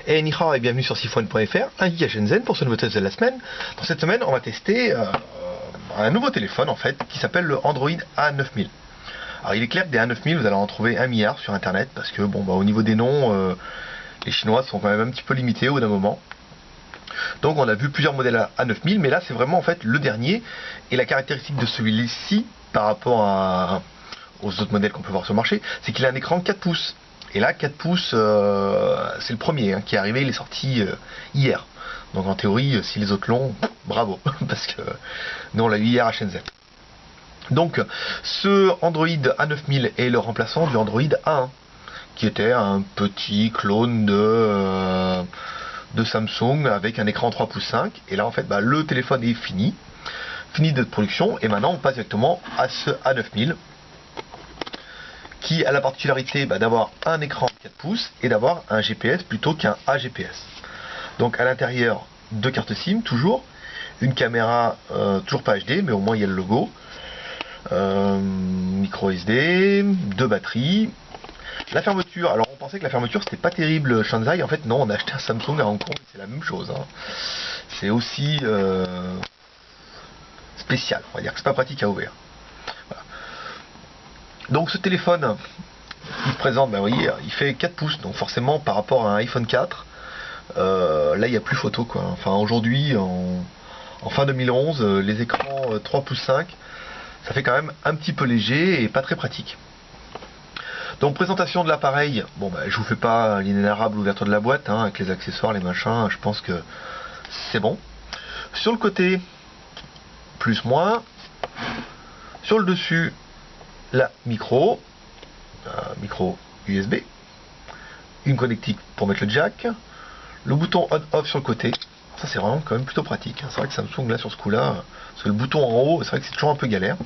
Et ni hao et bienvenue sur sifone.fr, un geek à Shenzhen pour ce nouveau test de la semaine. Dans cette semaine, on va tester un nouveau téléphone en fait qui s'appelle le Android A9000. Alors il est clair que des A9000, vous allez en trouver un milliard sur internet parce que bon, au niveau des noms, les Chinois sont quand même un petit peu limités au bout d'un moment. Donc on a vu plusieurs modèles A9000, mais là c'est vraiment en fait le dernier. Et la caractéristique de celui-ci par rapport aux autres modèles qu'on peut voir sur le marché, c'est qu'il a un écran 4 pouces. Et là 4 pouces, c'est le premier qui est arrivé, il est sorti hier. Donc en théorie, si les autres l'ont, bravo, parce que nous on l'a eu hier à Shenzhen. Donc ce Android A9000 est le remplaçant du Android A1, qui était un petit clone de Samsung avec un écran 3 pouces 5. Et là en fait le téléphone est fini de production, et maintenant on passe directement à ce A9000 qui a la particularité d'avoir un écran 4 pouces et d'avoir un GPS plutôt qu'un AGPS. Donc à l'intérieur, deux cartes SIM toujours, une caméra toujours pas HD mais au moins il y a le logo, micro SD, deux batteries. La fermeture, alors on pensait que la fermeture c'était pas terrible Shanzai, en fait non, on a acheté un Samsung à Hong Kong, c'est la même chose, c'est aussi spécial, on va dire que c'est pas pratique à ouvrir. Voilà. Donc ce téléphone, il présente, vous voyez, il fait 4 pouces, donc forcément par rapport à un iPhone 4, là il n'y a plus photo quoi. Enfin aujourd'hui, en fin 2011, les écrans 3 pouces 5, ça fait quand même un petit peu léger et pas très pratique. Donc présentation de l'appareil, je vous fais pas l'inénarrable ouverture de la boîte, avec les accessoires, les machins, je pense que c'est bon. Sur le côté, plus moins. Sur le dessus, la micro USB, une connectique pour mettre le jack, le bouton on-off sur le côté. Ça c'est vraiment quand même plutôt pratique. C'est vrai que Samsung là sur ce coup là, parce que le bouton en haut, c'est vrai que c'est toujours un peu galère.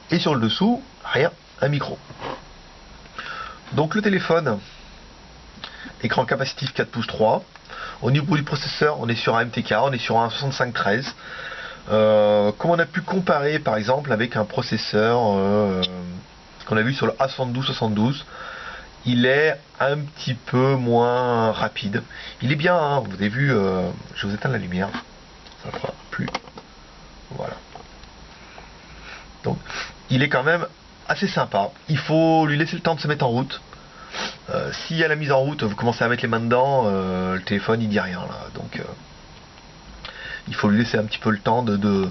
Et sur le dessous, rien, un micro. Donc le téléphone, écran capacitif 4 pouces 3. Au niveau du processeur, on est sur un MTK, on est sur un 6513. Comme on a pu comparer par exemple avec un processeur qu'on a vu sur le A7272, il est un petit peu moins rapide. Il est bien, vous avez vu, je vous éteins la lumière, ça ne fera plus. Voilà. Donc il est quand même assez sympa. Il faut lui laisser le temps de se mettre en route. Si à la mise en route vous commencez à mettre les mains dedans, le téléphone il dit rien là. Donc il faut lui laisser un petit peu le temps de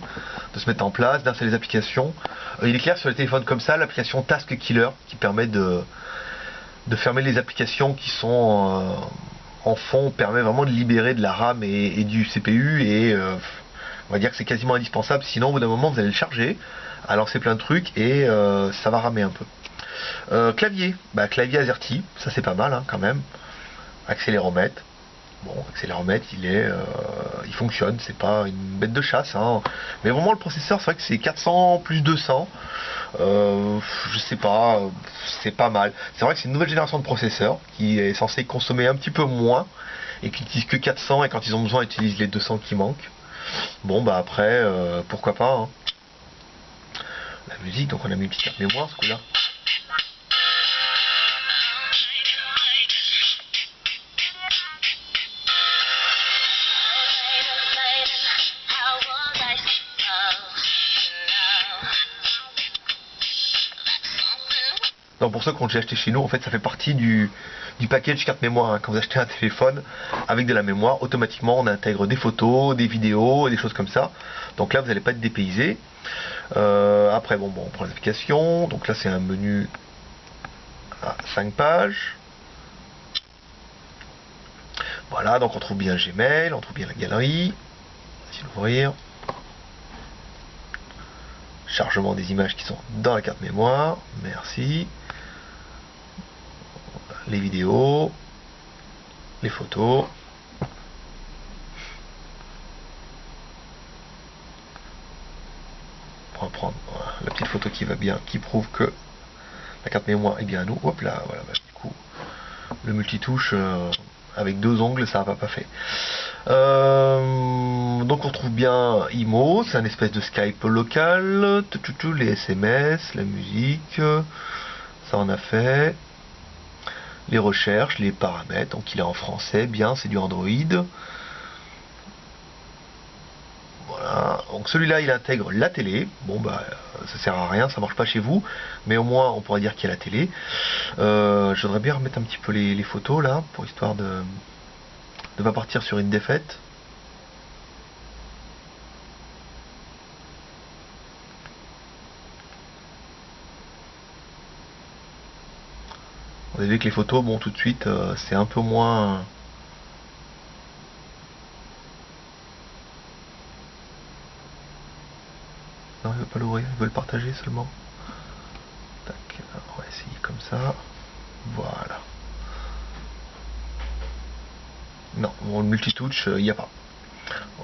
se mettre en place, d'installer les applications. Il est clair sur les téléphones comme ça, l'application Task Killer qui permet de fermer les applications qui sont en fond, permet vraiment de libérer de la RAM et du CPU, et on va dire que c'est quasiment indispensable, sinon au bout d'un moment vous allez le charger, à lancer plein de trucs et ça va ramer un peu. Clavier, clavier AZERTY, ça c'est pas mal quand même. Accéléromètre. Bon, accéléromètre, il fonctionne, c'est pas une bête de chasse, mais vraiment le processeur, c'est vrai que c'est 400 plus 200, je sais pas, c'est pas mal. C'est vrai que c'est une nouvelle génération de processeurs qui est censée consommer un petit peu moins et qui n'utilise que 400, et quand ils ont besoin, ils utilisent les 200 qui manquent. Bon, après, pourquoi pas. La musique, donc on a mis une petite carte mémoire ce coup-là. Donc pour ceux qui ont déjà acheté chez nous, en fait ça fait partie du package carte mémoire. Quand vous achetez un téléphone avec de la mémoire, automatiquement on intègre des photos, des vidéos, des choses comme ça. Donc là vous n'allez pas être dépaysé. Après on prend les applications. Donc là c'est un menu à 5 pages. Voilà, donc on trouve bien Gmail, on trouve bien la galerie. On va essayer d'ouvrir. Chargement des images qui sont dans la carte mémoire. Merci. Les vidéos, les photos. On va prendre la petite photo qui va bien, qui prouve que la carte mémoire est bien à nous. Hop là, voilà, du coup, le multitouche avec deux ongles, ça va pas fait. Donc on trouve bien IMO, c'est un espèce de Skype local, les SMS, la musique, ça on a fait. les recherches, les paramètres. Donc il est en français, bien, c'est du Android. Voilà, donc celui-là il intègre la télé. Bon bah ça sert à rien, ça marche pas chez vous, mais au moins on pourra dire qu'il y a la télé. Je voudrais bien remettre un petit peu les photos là, pour histoire de ne pas partir sur une défaite. Vous avez vu que les photos, bon tout de suite c'est un peu moins... Non, il veut pas l'ouvrir, il veut le partager seulement. Tac, on va essayer comme ça. Voilà. Non, bon, le multitouch, il n'y a pas.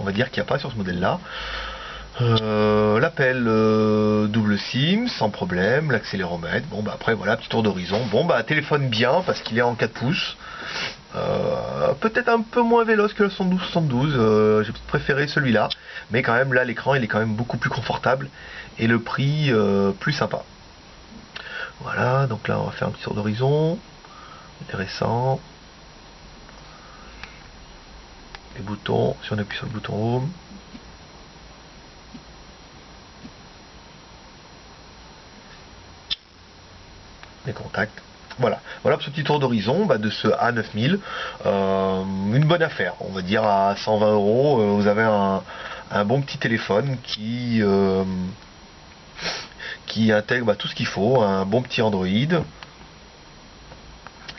On va dire qu'il n'y a pas sur ce modèle-là. L'appel double SIM, sans problème. L'accéléromètre. Bon, bah après, voilà, petit tour d'horizon. Bon, bah téléphone bien, parce qu'il est en 4 pouces. Peut-être un peu moins véloce que le 112-112, j'ai préféré celui-là, mais quand même là l'écran il est quand même beaucoup plus confortable et le prix plus sympa. Voilà, donc là on va faire un petit tour d'horizon, intéressant. Les boutons, si on appuie sur le bouton Home, les contacts. Voilà, voilà pour ce petit tour d'horizon de ce A9000. Une bonne affaire, on va dire à 120 €. Vous avez un bon petit téléphone qui intègre tout ce qu'il faut, un bon petit Android,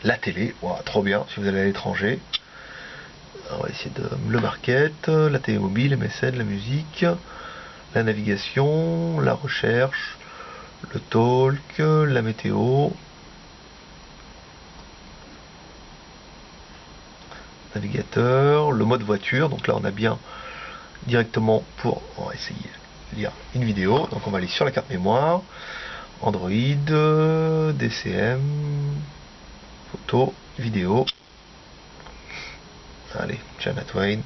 la télé, wow, trop bien si vous allez à l'étranger. On va essayer de le market, la télé mobile, MSN, la musique, la navigation, la recherche, le talk, la météo. Navigateur, le mode voiture, donc là on a bien directement pour, on va essayer de lire une vidéo, donc on va aller sur la carte mémoire, Android, DCM, photo, vidéo, allez, Shania Twain.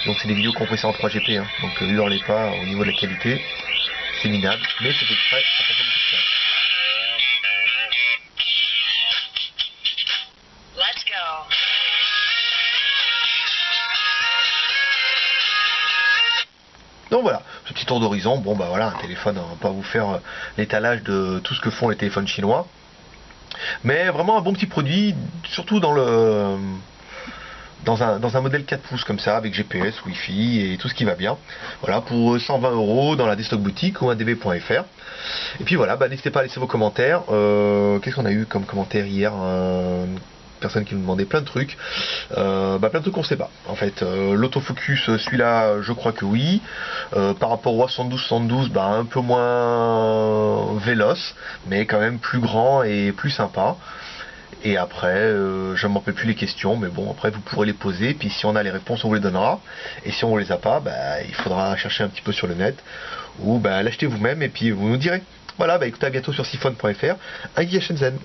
Donc c'est des vidéos compressées en 3GP, hein, donc hurlez pas au niveau de la qualité, c'est minable, mais c'est exprès, ça prend pas beaucoup de temps. Donc voilà, ce petit tour d'horizon, bon bah voilà, un téléphone, on va pas vous faire l'étalage de tout ce que font les téléphones chinois. Mais vraiment un bon petit produit, surtout dans un modèle 4 pouces comme ça, avec GPS, Wi-Fi et tout ce qui va bien. Voilà, pour 120 € dans la Destock Boutique ou indb.fr. Et puis voilà, n'hésitez pas à laisser vos commentaires. Qu'est-ce qu'on a eu comme commentaire hier? Personne qui nous demandait plein de trucs, plein de trucs qu'on sait pas. En fait, l'autofocus, celui-là, je crois que oui. Par rapport au 72-112, un peu moins véloce, mais quand même plus grand et plus sympa. Et après, je ne m'en rappelle plus les questions, mais bon, après vous pourrez les poser, puis si on a les réponses, on vous les donnera. Et si on ne les a pas, il faudra chercher un petit peu sur le net, ou l'acheter vous-même, et puis vous nous direz. Voilà, écoutez, à bientôt sur siphon.fr, un guide à Shenzhen.